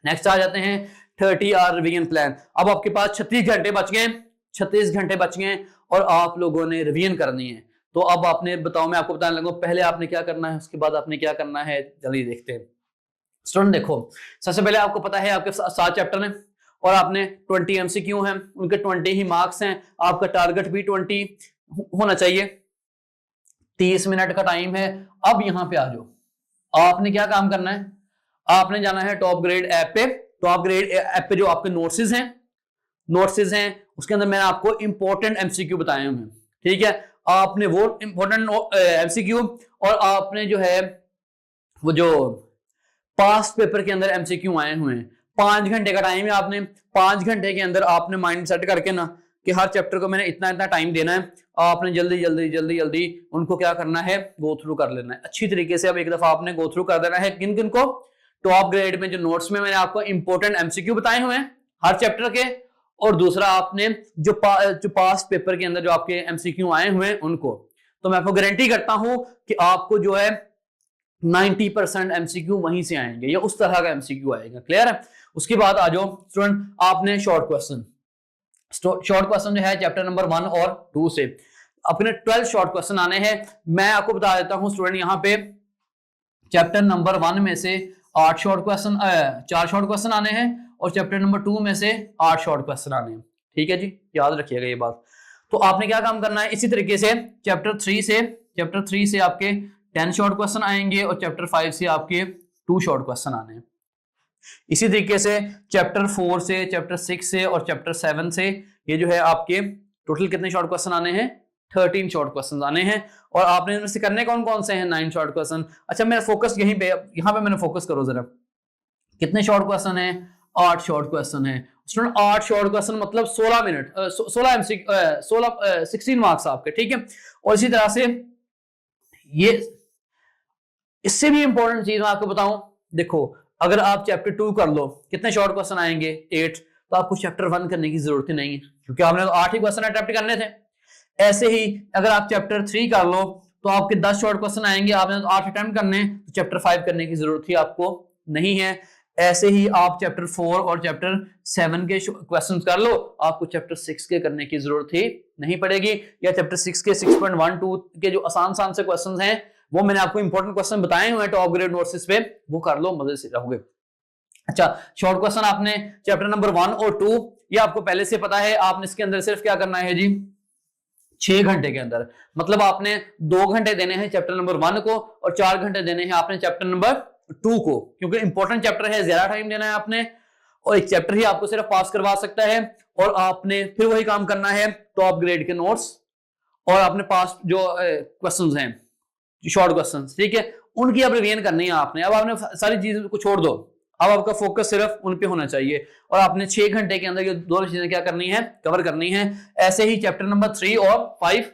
Next आ जाते हैं 30 our revision plan. अब आपके पास 36 घंटे बच गए, 36 घंटे बच गए और आप लोगों ने रिवीजन करनी है। तो अब आपने बताओ, मैं आपको बताने लगा पहले आपने क्या करना है, उसके बाद आपने क्या करना है, जल्दी देखते हैं। स्टूडेंट देखो, सबसे पहले आपको पता है आपके 7 चैप्टर हैं और आपने 20 एमसीक्यू हैं, उनके 20 ही मार्क्स हैं। आपका टारगेट भी 20 होना चाहिए। 30 मिनट का टाइम है। अब यहां पे आ जाओ, आपने क्या काम करना है, आपने जाना है टॉप ग्रेड ऐप पे। टॉप ग्रेड ऐप पे जो आपके नोट्स हैं उसके अंदर मैंने आपको इंपॉर्टेंट एमसीक्यू बताए हुए हैं, ठीक है। आपने वो इंपॉर्टेंट एमसीक्यू और आपने जो है वो जो पास्ट पेपर के अंदर एमसीक्यू आए हुए हैं, 5 घंटे का टाइम है। आपने 5 घंटे के अंदर आपने माइंड सेट करके ना कि हर चैप्टर को मैंने इतना इतना टाइम देना है, आपने जल्दी जल्दी जल्दी जल्दी उनको क्या करना है, गो थ्रू कर लेना है अच्छी तरीके से। अब एक दफा आपने गो थ्रू कर देना है किन किन को, टॉप ग्रेड में जो नोट्स में मैंने आपको इंपॉर्टेंट एमसीक्यू बताए हुए हैं हर चैप्टर के, और दूसरा आपने जो पास्ट पेपर के अंदर जो आपके एमसीक्यू आए हुए हैं उनको। तो मैं आपको गारंटी करता हूं कि आपको जो है 90% एमसीक्यू वहीं से आएंगे या उस तरह का एमसीक्यू आएगा। क्लियर है। उसके बाद आ जाओ स्टूडेंट, आपने शॉर्ट क्वेश्चन जो है चैप्टर नंबर 1 और 2 से अपने 12 शॉर्ट क्वेश्चन आने हैं। मैं आपको बता देता हूं स्टूडेंट, यहां पे चैप्टर नंबर 1 में से 4 शॉर्ट क्वेश्चन आने हैं और चैप्टर नंबर 2 में से 8 शॉर्ट क्वेश्चन आने हैं। ठीक है जी, याद रखिएगा ये बात। तो आपने क्या काम करना है, इसी तरीके से चैप्टर 3 से आपके 10 शॉर्ट क्वेश्चन आएंगे और चैप्टर 5 से आपके 2 शॉर्ट क्वेश्चन आने हैं। इसी तरीके से चैप्टर 4 से, चैप्टर 6 से और चैप्टर 7 से ये जो है आपके टोटल कितने शॉर्ट क्वेश्चन आने हैं, 13 शॉर्ट क्वेश्चन आने हैं। और आपने इनमें से करने कौन कौन से हैं, 9 शॉर्ट क्वेश्चन। अच्छा मेरा फोकस यहाँ पे मैंने फोकस करो जरा, कितने शॉर्ट क्वेश्चन है, 8 शॉर्ट क्वेश्चन है स्टूडेंट। 8 शॉर्ट क्वेश्चन मतलब 16 मिनट, 16 मार्क्स आपके, ठीक है। और इसी तरह से ये इससे भी इंपॉर्टेंट चीज मैं आपको बताऊं, देखो अगर आप चैप्टर 2 कर लो कितने शॉर्ट क्वेश्चन आएंगे, 8। तो आपको चैप्टर 1 करने की जरूरत ही नहीं है क्योंकि आपने तो 8 ही क्वेश्चन अटेम्प्ट करने थे। ऐसे ही अगर आप चैप्टर 3 कर लो तो आपके 10 शॉर्ट क्वेश्चन आएंगे, आपने तो 8 अटेम्प्ट करने, तो चैप्टर 5 करने की जरूरत ही आपको नहीं है। ऐसे ही आप चैप्टर 4 और चैप्टर 7 के क्वेश्चंस कर लो, आपको चैप्टर 6 के करने की जरूरत ही नहीं पड़ेगी। या चैप्टर 6 के 6.12 के जो आसान से क्वेश्चंस हैं वो मैंने आपको इंपॉर्टेंट क्वेश्चन बताए हुए हैं टॉप ग्रेड नोट्स पे, वो कर लो, मजे से रहोगे। अच्छा शॉर्ट क्वेश्चन आपने चैप्टर नंबर 1 और 2 ये आपको पहले से पता है। आपने इसके अंदर सिर्फ क्या करना है जी, 6 घंटे के अंदर, मतलब आपने 2 घंटे देने हैं चैप्टर नंबर 1 को और 4 घंटे देने हैं आपने चैप्टर नंबर 2 को, क्योंकि इंपॉर्टेंट चैप्टर है, ज्यादा टाइम देना है आपने और एक चैप्टर ही आपको सिर्फ पास करवा सकता है। और आपने फिर वही काम करना है, टॉप ग्रेड के नोट्स और अपने पास जो क्वेश्चंस हैं शॉर्ट क्वेश्चन, ठीक है, उनकी अब रिवीजन करनी है आपने। अब आपने सारी चीजों को छोड़ दो, अब आपका फोकस सिर्फ उन पे होना चाहिए और आपने 6 घंटे के अंदर ये दोनों चीजें क्या करनी है, कवर करनी है। ऐसे ही चैप्टर नंबर 3 और 5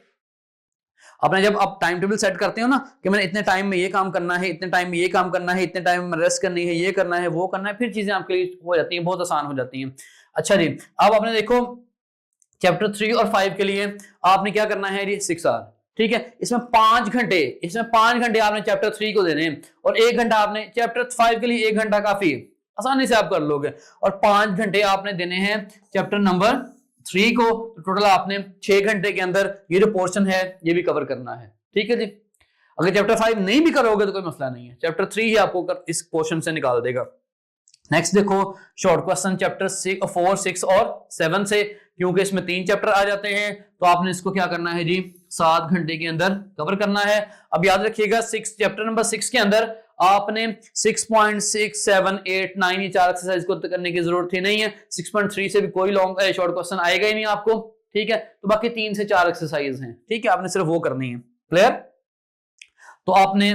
आपने जब आप टाइम टेबल सेट करते हो ना कि मैंने इतने टाइम में ये काम करना है, इतने टाइम में ये काम करना है, इतने टाइम में रेस्ट करनी है, ये करना है, वो करना है, फिर चीजें आपके लिए हो जाती हैं, बहुत आसान हो जाती हैं। अच्छा जी, अब आपने देखो चैप्टर 3 और 5 के लिए आपने क्या करना है जी, 6 आवर, ठीक है। इसमें 5 घंटे आपने चैप्टर 3 को देने हैं और 1 घंटा आपने चैप्टर 5 के लिए, 1 घंटा काफी है, आसानी से आप कर लोगे। और 5 घंटे आपने देने हैं चैप्टर नंबर 3 को, तो टोटल आपने 6 घंटे के अंदर ये जो पोर्शन है ये भी कवर करना है, ठीक है जी। अगर चैप्टर 5 नहीं भी करोगे तो कोई मसला नहीं है, चैप्टर 3 ही आपको इस पोर्शन से निकाल देगा। नेक्स्ट देखो शॉर्ट क्वेश्चन चैप्टर 4, 6 और 7 से, क्योंकि इसमें 3 चैप्टर आ जाते हैं तो आपने इसको क्या करना है जी, 7 घंटे के अंदर कवर करना है। अब याद रखिएगा चैप्टर नंबर 6 के अंदर आपने 6.6, 7, 8, 9 ये 4 एक्सरसाइज को करने की जरूरत ही नहीं है। 6.3 से भी कोई लॉन्ग शॉर्ट क्वेश्चन आएगा ही नहीं आपको, ठीक है। तो बाकी 3 से 4 एक्सरसाइज हैं, ठीक है, आपने सिर्फ वो करनी है। क्लियर। तो आपने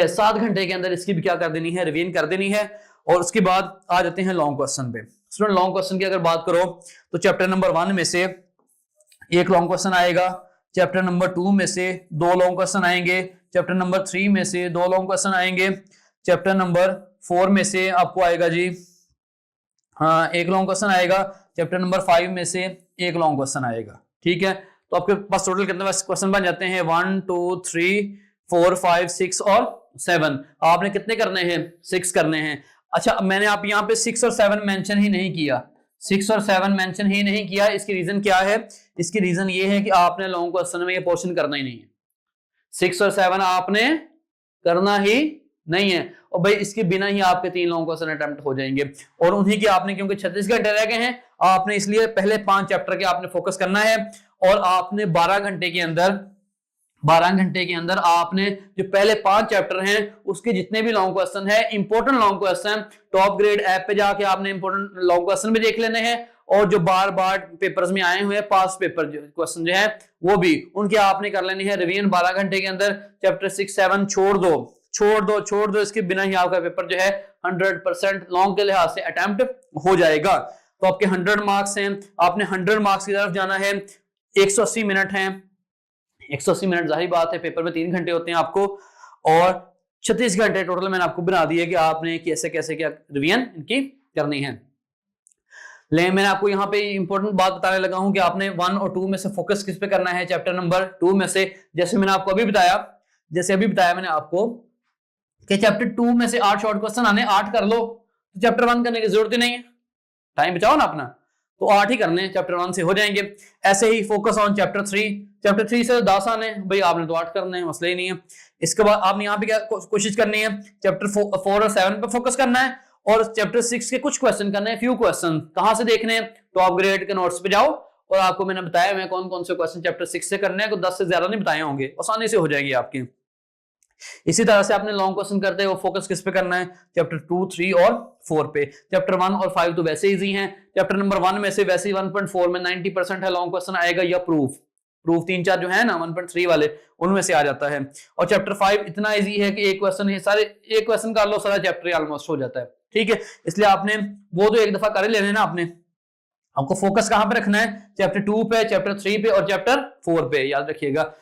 7 घंटे के अंदर इसकी भी क्या कर देनी है, रिवीजन कर देनी है। और उसके बाद आ जाते हैं लॉन्ग क्वेश्चन पे। स्टूडेंट लॉन्ग क्वेश्चन की अगर बात करो तो चैप्टर नंबर 1 में से एक लॉन्ग क्वेश्चन आएगा, चैप्टर नंबर 2 में से 2 लॉन्ग क्वेश्चन आएंगे, चैप्टर नंबर 3 में से 2 लॉन्ग क्वेश्चन आएंगे, चैप्टर नंबर 4 में से आपको आएगा जी हाँ 1 लॉन्ग क्वेश्चन आएगा, चैप्टर नंबर 5 में से 1 लॉन्ग क्वेश्चन आएगा, ठीक है। तो आपके पास टोटल कितने क्वेश्चन बन जाते हैं, 1, 2, 3, 4, 5, 6 और 7। आपने कितने करने हैं, 6 करने हैं। अच्छा, मैंने आप यहाँ पे 6 और 7 मेंशन ही नहीं किया, 6 और 7 मेंशन ही नहीं किया। इसकी रीजन क्या है? इसकी रीजन ये है कि आपने लॉन्ग क्वेश्चन में ये पोर्शन करना ही नहीं है, 6 और 7 आपने करना ही नहीं है। और भाई इसके बिना ही आपके 3 लॉन्ग क्वेश्चन अटेम्प्ट हो जाएंगे, और उन्हीं की आपने, क्योंकि 36 घंटे रह गए हैं, आपने इसलिए पहले 5 चैप्टर के आपने फोकस करना है। और आपने 12 घंटे के अंदर आपने जो पहले 5 चैप्टर हैं उसके जितने भी लॉन्ग क्वेश्चन है, important long question, top grade app पे जाके आपने इंपॉर्टेंट लॉन्ग क्वेश्चन भी देख लेने हैं, और जो बार बार पेपर्स में आए हुए हैं पास पेपर क्वेश्चन जो है वो भी, उनके आपने कर लेनी है रिवीजन 12 घंटे के अंदर। चैप्टर 6 7 छोड़ दो, इसके बिना ही आपका पेपर जो है 100% लॉन्ग के लिहाज से अटेम्प्ट हो जाएगा। तो आपके 100 मार्क्स हैं, आपने 100 मार्क्स की तरफ जाना है। 180 मिनट हैं, 180 मिनट जाहिर बात है पेपर में 3 घंटे होते हैं आपको, और 36 घंटे टोटल मैंने आपको बना दिए कि आपने कैसे कैसे क्या रिवीजन इनकी करनी है। लेकिन मैंने आपको यहाँ पे इंपॉर्टेंट बात बताने लगा हूं कि आपने 1 और 2 में से फोकस किस पे करना है। चैप्टर नंबर 2 में से, जैसे मैंने आपको अभी बताया मैंने आपको कि चैप्टर 2 में से 8 शॉर्ट क्वेश्चन आने, 8 कर लो, तो चैप्टर 1 करने की जरूरत ही नहीं है, टाइम बचाओ ना अपना, तो 8 ही करने हैं, चैप्टर 1 से हो जाएंगे। ऐसे ही फोकस ऑन चैप्टर 3 से 10 आने, भाई आपने तो 8 करने हैं, मसला ही नहीं है। इसके बाद आपने यहाँ पे क्या कोशिश करनी है, चैप्टर 4 और 7 पे फोकस करना है, और चैप्टर 6 के कुछ क्वेश्चन करने हैं, फ्यू क्वेश्चन। कहां से देखने हैं? टॉप ग्रेड के नोट्स पे जाओ, और आपको मैंने बताया मैं कौन कौन से क्वेश्चन चैप्टर 6 से करने हैं, तो 10 से ज्यादा नहीं बताए होंगे, आसानी से हो जाएगी आपकी। इसी तरह से आपने लॉन्ग क्वेश्चन करते हैं वो फोकस किस पे करना है? चैप्टर 2 3 और 4 पे। चैप्टर 1 और 5 तो वैसे इजी हैं, चैप्टर नंबर 1 में से वैसे 1.4 में 90% है लॉन्ग क्वेश्चन आएगा, या प्रूफ 3-4 जो है ना 1.3 वाले उनमें से आ जाता है। और चैप्टर 5 इतना इजी है कि एक क्वेश्चन है, सारे एक क्वेश्चन कर लो, सारा चैप्टर ऑलमोस्ट हो जाता है, ठीक है। इसलिए आपने वो तो एक दफा कर लेने ना, आपको फोकस कहां पे रखना है? चैप्टर 2 पे, चैप्टर 3 पे और चैप्टर 4 पे, याद रखिएगा।